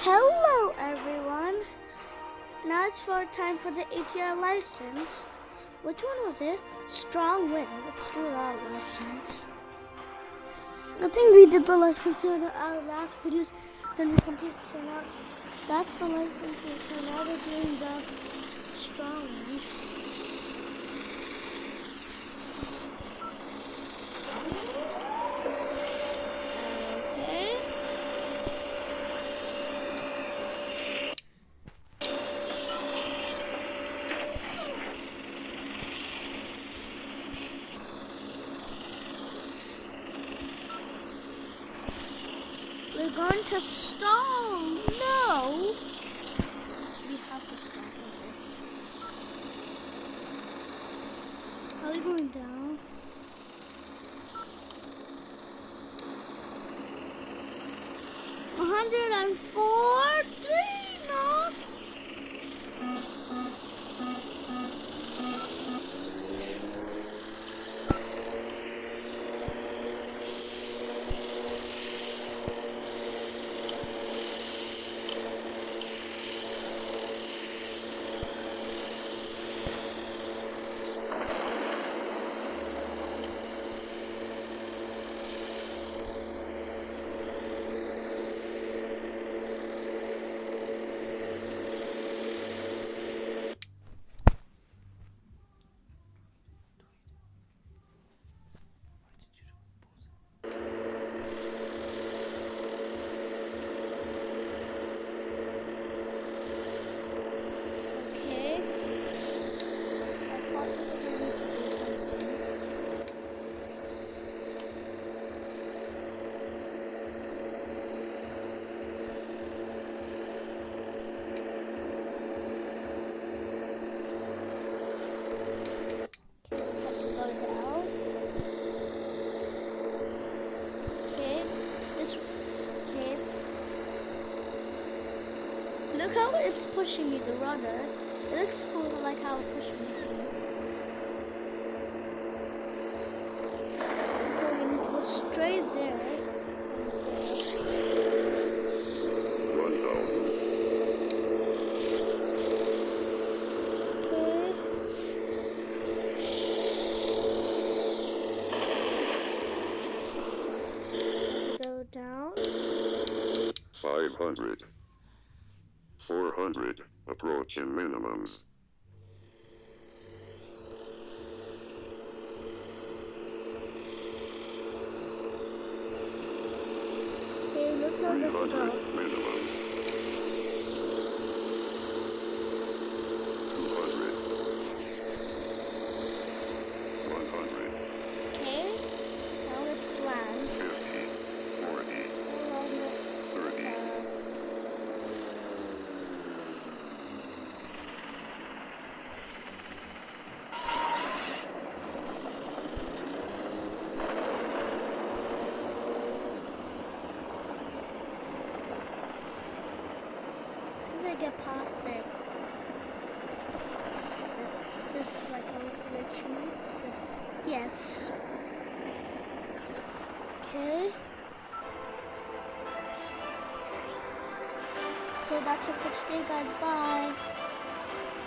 Hello everyone! Now it's time for the ATR license. Which one was it? Strong Wind. Let's do that license. I think we did the license in our last videos. Then we completed so now that's the license. So now we're doing the Strong Wind. We're going to stall. No. We have to stop it. How are we going down? $104, 3 knots. Look how it's pushing me, the rudder. It looks cool like how it pushed me here. Okay, we need to go straight there. 1,000. Okay. Go down. 500. 400, approaching minimums. Okay, look how this 300 goes. minimums. 200. 100. Okay, now let's land. 50. 40. 30. Get past it. It's just like let's retreat. Yes. Okay. So that's it for today, guys. Bye.